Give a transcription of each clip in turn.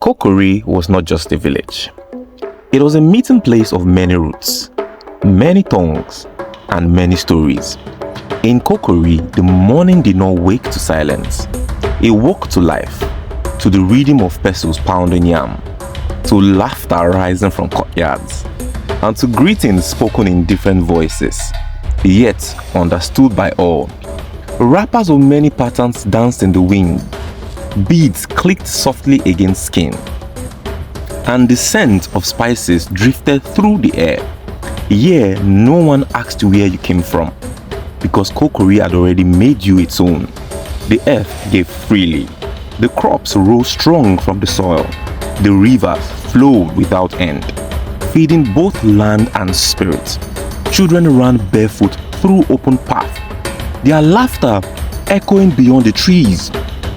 Kokori was not just a village. It was a meeting place of many roots, many tongues, and many stories. In Kokori, the morning did not wake to silence. It woke to life, to the rhythm of pesos pounding yam, to laughter rising from courtyards, and to greetings spoken in different voices, yet understood by all. Wrappers of many patterns danced in the wind. Beads clicked softly against skin, and the scent of spices drifted through the air. Here, no one asked where you came from, because Kokori had already made you its own. The earth gave freely. The crops rose strong from the soil. The rivers flowed without end, feeding both land and spirit. Children ran barefoot through open paths, their laughter echoing beyond the trees.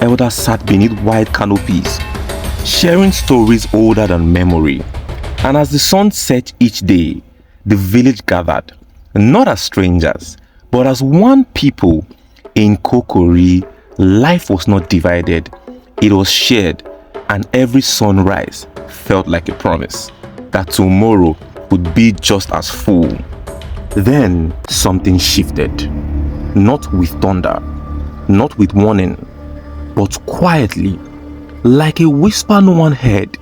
Elders sat beneath wide canopies, sharing stories older than memory. And as the sun set each day, the village gathered, not as strangers, but as one people. In Kokori, life was not divided, it was shared, and every sunrise felt like a promise that tomorrow would be just as full. Then something shifted, not with thunder, not with warning, but quietly, like a whisper no one heard,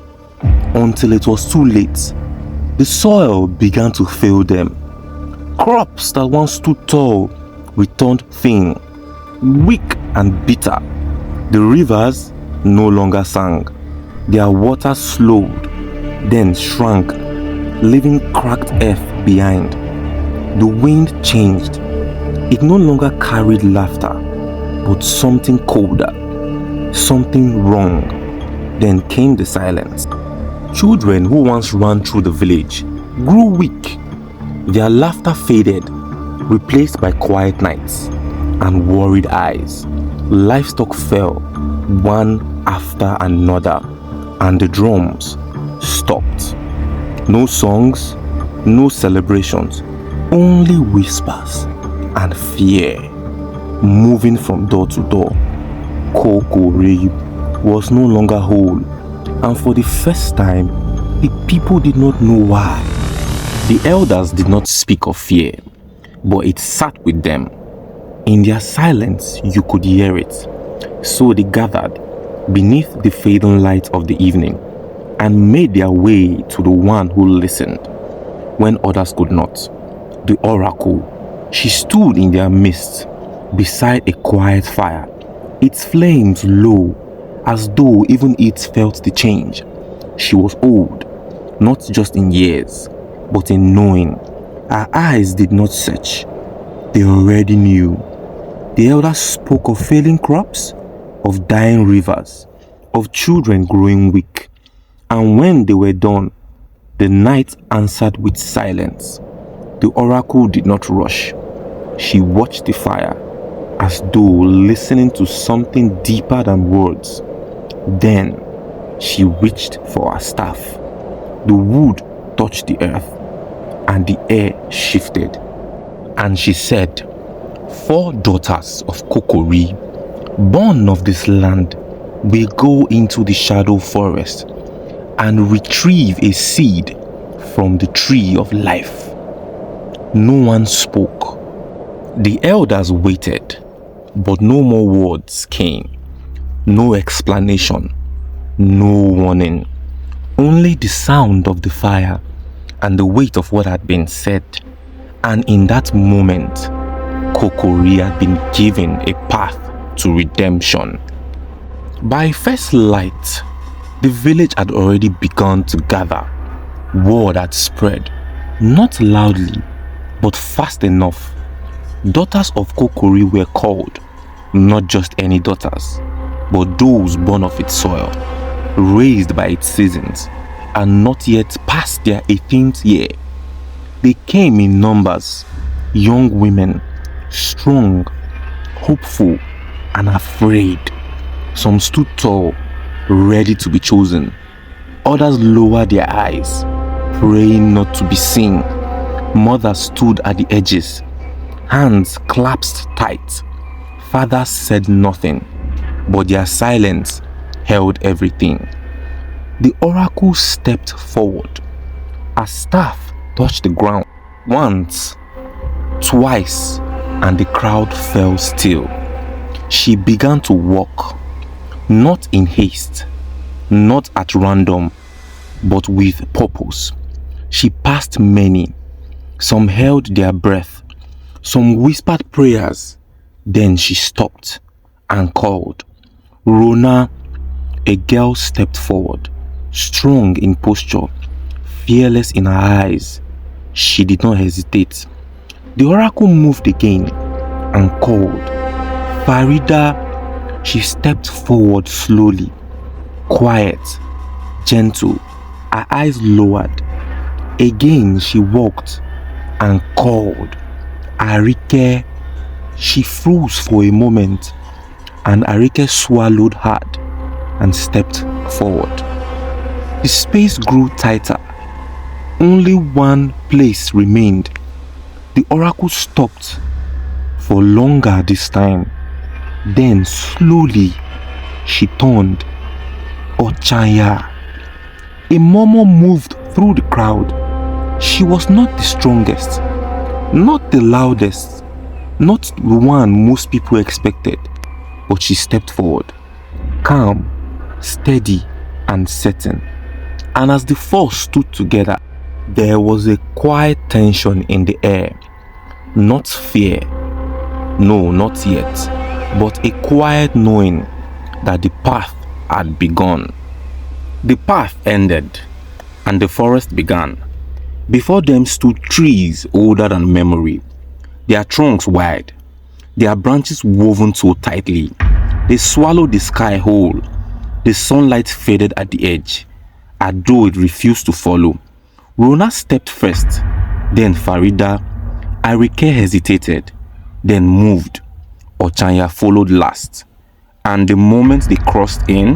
until it was too late. The soil began to fail them. Crops that once stood tall returned thin, weak and bitter. The rivers no longer sang. Their water slowed, then shrank, leaving cracked earth behind. The wind changed. It no longer carried laughter, but something colder, something wrong. Then came the silence. Children who once ran through the village grew weak. Their laughter faded, replaced by quiet nights and worried eyes. Livestock fell, one after another, and the drums stopped. No songs, no celebrations, only whispers and fear moving from door to door. Kokori was no longer whole, and for the first time, the people did not know why. The elders did not speak of fear, but it sat with them. In their silence, you could hear it. So they gathered beneath the fading light of the evening and made their way to the one who listened when others could not. The oracle. She stood in their midst, beside a quiet fire, its flames low, as though even it felt the change. She was old, not just in years, but in knowing. Her eyes did not search. They already knew. The elders spoke of failing crops, of dying rivers, of children growing weak. And when they were done, the night answered with silence. The oracle did not rush. She watched the fire, as though listening to something deeper than words. Then she reached for her staff. The wood touched the earth, and the air shifted. And she said, 4 daughters of Kokori, born of this land, will go into the shadow forest and retrieve a seed from the tree of life. No one spoke. The elders waited, but no more words came. No explanation, no warning. Only the sound of the fire and the weight of what had been said. And in that moment, Kokori had been given a path to redemption. By first light, the village had already begun to gather. Word had spread, not loudly, but fast enough. Daughters of Kokori were called, not just any daughters, but those born of its soil, raised by its seasons, and not yet past their 18th year. They came in numbers, young women, strong, hopeful, and afraid. Some stood tall, ready to be chosen. Others lowered their eyes, praying not to be seen. Mothers stood at the edges, hands clasped tight. Fathers said nothing, but their silence held everything. The oracle stepped forward. Her staff touched the ground once, twice, and the crowd fell still. She began to walk, not in haste, not at random, but with purpose. She passed many. Some held their breath, some whispered prayers. Then she stopped and called. Rona. A girl stepped forward, strong in posture, fearless in her eyes. She did not hesitate. The oracle moved again and called. Farida. She stepped forward slowly, quiet, gentle, her eyes lowered. Again she walked and called. Arike. She froze for a moment, and Arike swallowed hard and stepped forward. The space grew tighter. Only one place remained. The oracle stopped for longer this time. Then slowly she turned. Ochanya. A murmur moved through the crowd. She was not the strongest, not the loudest, not the one most people expected, but she stepped forward, calm, steady, and certain. And as the four stood together, there was a quiet tension in the air. Not fear, no, not yet, but a quiet knowing that the path had begun. The path ended, and the forest began. Before them stood trees older than memory, their trunks wide, their branches woven so tightly, they swallowed the sky whole. The sunlight faded at the edge, as though it refused to follow. Rona stepped first, then Farida. Arike hesitated, then moved. Ochanya followed last. And the moment they crossed in,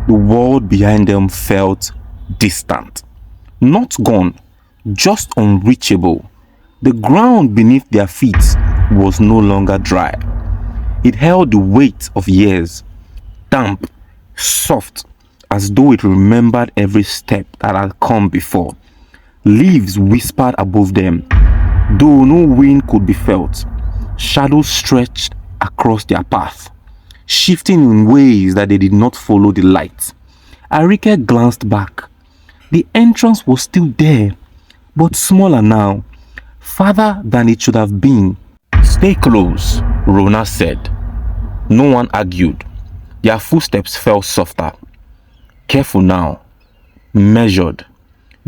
the world behind them felt distant. Not gone, just unreachable. The ground beneath their feet was no longer dry. It held the weight of years, damp, soft, as though it remembered every step that had come before. Leaves whispered above them, though no wind could be felt. Shadows stretched across their path, shifting in ways that they did not follow the light. Arike glanced back. The entrance was still there, but smaller now, farther than it should have been. "Stay close," Rona said. No one argued. Their footsteps fell softer. Careful now, measured,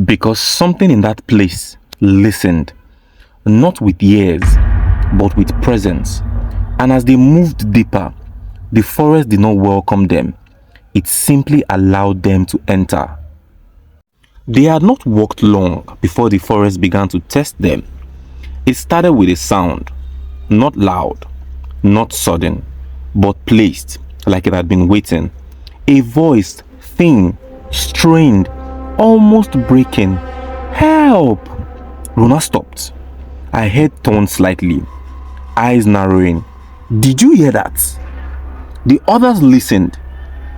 because something in that place listened, not with ears, but with presence. And as they moved deeper, the forest did not welcome them. It simply allowed them to enter. They had not walked long before the forest began to test them. It started with a sound, not loud, not sudden, but placed like it had been waiting. A voice, thin, strained, almost breaking. "Help!" Rona stopped. Her head turned slightly, eyes narrowing. "Did you hear that?" The others listened.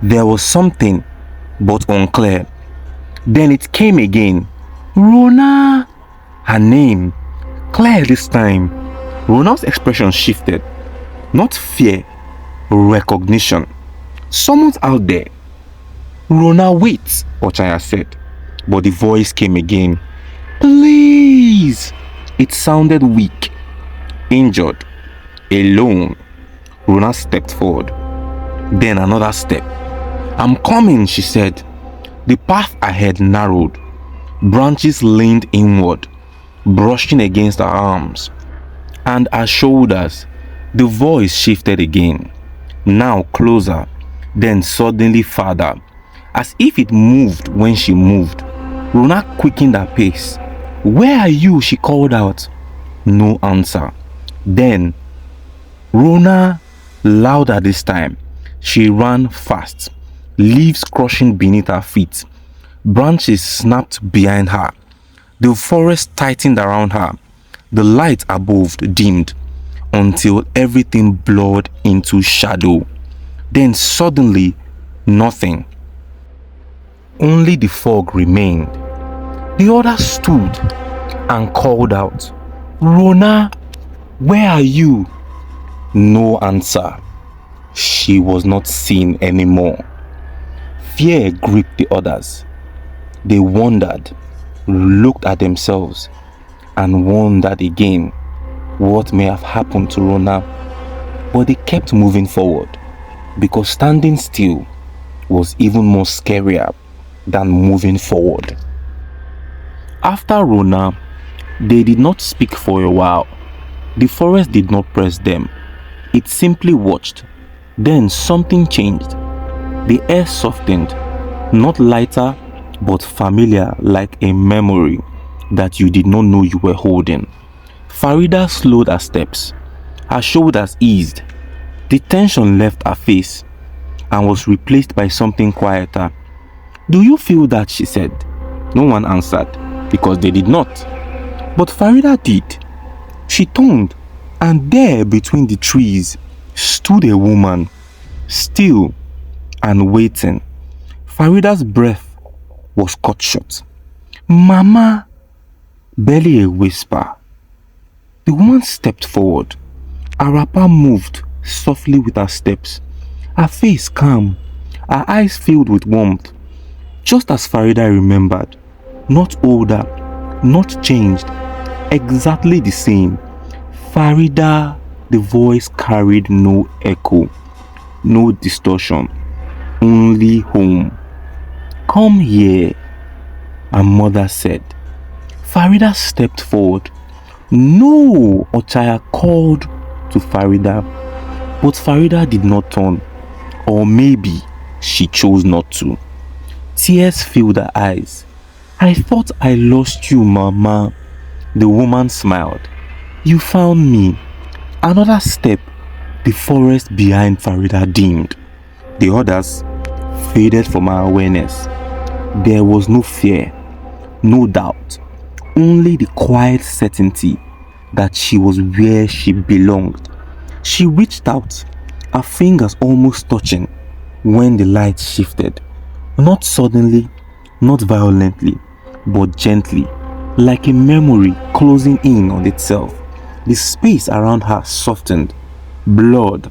There was something, but unclear. Then it came again. "Rona!" Her name, clear this time. Rona's expression shifted. Not fear, recognition. "Someone's out there." "Rona, wait," Ochaya said. But the voice came again. "Please." It sounded weak, injured, alone. Rona stepped forward. Then another step. "I'm coming," she said. The path ahead narrowed. Branches leaned inward, brushing against her arms and her shoulders. The voice shifted again, now closer, then suddenly farther, as if it moved when she moved. Rona quickened her pace. "Where are you?" she called out. No answer. Then, Rona, louder this time. She ran fast, leaves crushing beneath her feet. Branches snapped behind her. The forest tightened around her. The light above dimmed until everything blurred into shadow. Then suddenly, nothing. Only the fog remained. The others stood and called out, "Rona, where are you?" No answer. She was not seen anymore. Fear gripped the others. They wondered, looked at themselves, and wondered again what may have happened to Rona. But they kept moving forward, because standing still was even more scarier than moving forward. After Rona, they did not speak for a while. The forest did not press them. It simply watched. Then something changed. The air softened, not lighter, but familiar, like a memory that you did not know you were holding. Farida slowed her steps. Her shoulders eased. The tension left her face and was replaced by something quieter. "Do you feel that?" she said. No one answered, because they did not. But Farida did. She turned, and there between the trees stood a woman, still and waiting. Farida's breath was cut short. "Mama," barely a whisper. The woman stepped forward. Her wrapper moved softly with her steps. Her face calm, her eyes filled with warmth. Just as Farida remembered. Not older, not changed, exactly the same. Farida, the voice carried no echo, no distortion, only home. "Come here," her mother said. Farida stepped forward. "No," Ochaya called to Farida, but Farida did not turn, or maybe she chose not to. Tears filled her eyes. "I thought I lost you, Mama." The woman smiled. "You found me." Another step. The forest behind Farida dimmed. The others faded from her awareness. There was no fear, no doubt, only the quiet certainty that she was where she belonged. She reached out, her fingers almost touching, when the light shifted. Not suddenly, not violently, but gently, like a memory closing in on itself. The space around her softened, blurred,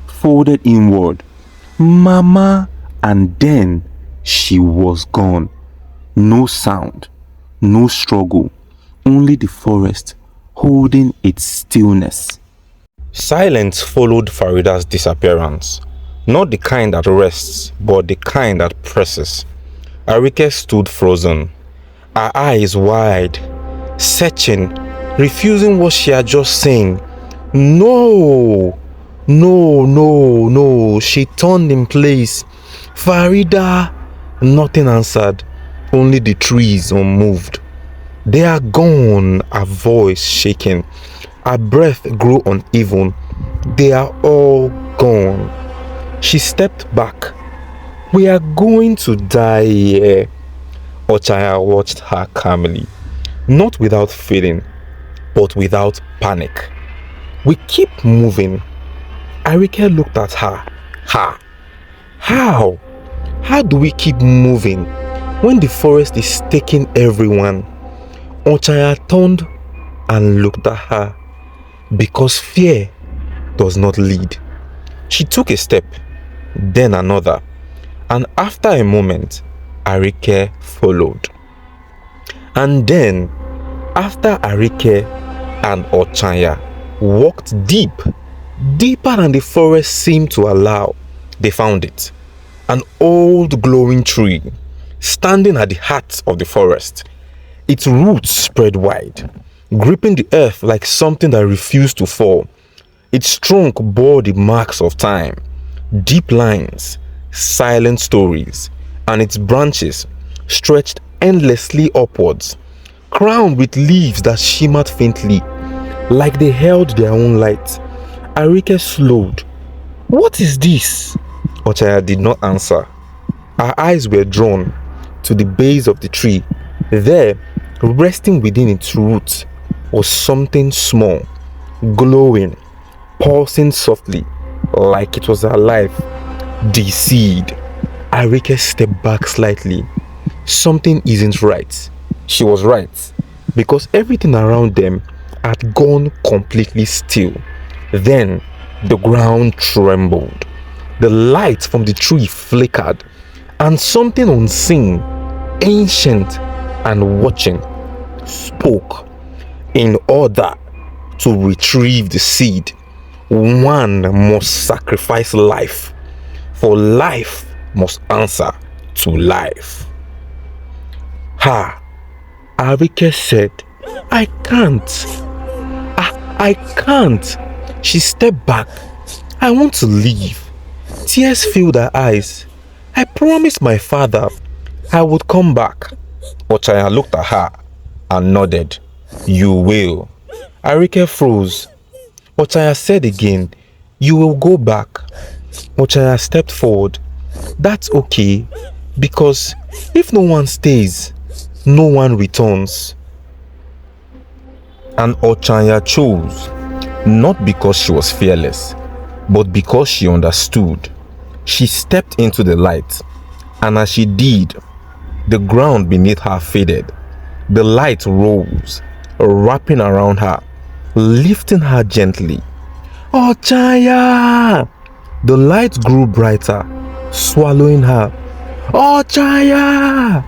folded inward. "Mama," and then she was gone. No sound, no struggle, only the forest holding its stillness. Silence followed Farida's disappearance. Not the kind that rests, but the kind that presses. Arike stood frozen, her eyes wide, searching, refusing what she had just seen. "No! No, no, no." She turned in place. "Farida!" Nothing answered, only the trees unmoved. "They are gone," her voice shaking. Her breath grew uneven. "They are all gone." She stepped back. "We are going to die here." Ochaya watched her calmly, not without feeling, but without panic. "We keep moving." Arike looked at her. How? How do we keep moving when the forest is taking everyone?" Ochaya turned and looked at her. Because fear does not lead. She took a step, then another, and after a moment, Arike followed. And then, after Arike and Ochaya walked deeper than the forest seemed to allow, they found it. An old glowing tree, standing at the heart of the forest. Its roots spread wide, gripping the earth like something that refused to fall. Its trunk bore the marks of time, deep lines, silent stories, and its branches stretched endlessly upwards, crowned with leaves that shimmered faintly, like they held their own light. Arike slowed. "What is this?" Ochaya did not answer. Her eyes were drawn to the base of the tree. There, resting within its roots, was something small, glowing, pulsing softly, like it was alive. The seed. Arike stepped back slightly. something isn't right. She was right, because everything around them had gone completely still. Then the ground trembled, the light from the tree flickered, and something unseen, ancient, and watching spoke. In order to retrieve the seed, one must sacrifice life, for life must answer to life. Ha! Arike said, I can't. I can't. She stepped back. I want to leave. Tears filled her eyes. I promised my father I would come back. Ochaya looked at her and nodded. You will. Arike froze. Ochaya said again, you will go back. Ochaya stepped forward. That's okay, because if no one stays, no one returns. And Ochaya chose, not because she was fearless, but because she understood. She stepped into the light, and as she did, the ground beneath her faded. The light rose, wrapping around her, lifting her gently. Ochaya! The light grew brighter, swallowing her. Ochaya!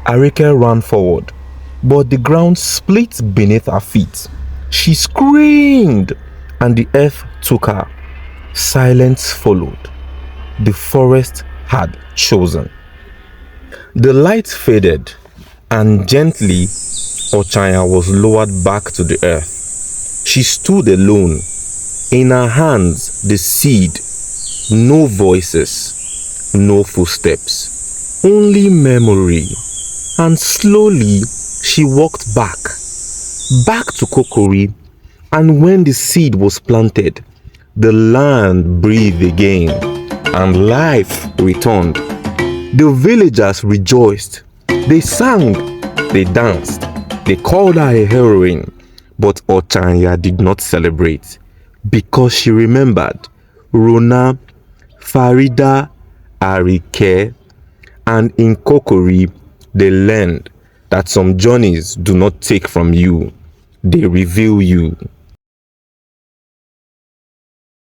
Arike ran forward, but the ground split beneath her feet. She screamed, and the earth took her. Silence followed. The forest had chosen. The light faded, and gently Ochaya was lowered back to the earth. She stood alone. In her hands the seed. No voices, no footsteps, only memory. And slowly she walked back to Kokori, and when the seed was planted, the land breathed again, and life returned. The villagers rejoiced. They sang, they danced, they called her a heroine. But Ochaya did not celebrate, because she remembered Rona, Farida, Arike, and in Kokori they learned that some journeys do not take from you, they reveal you.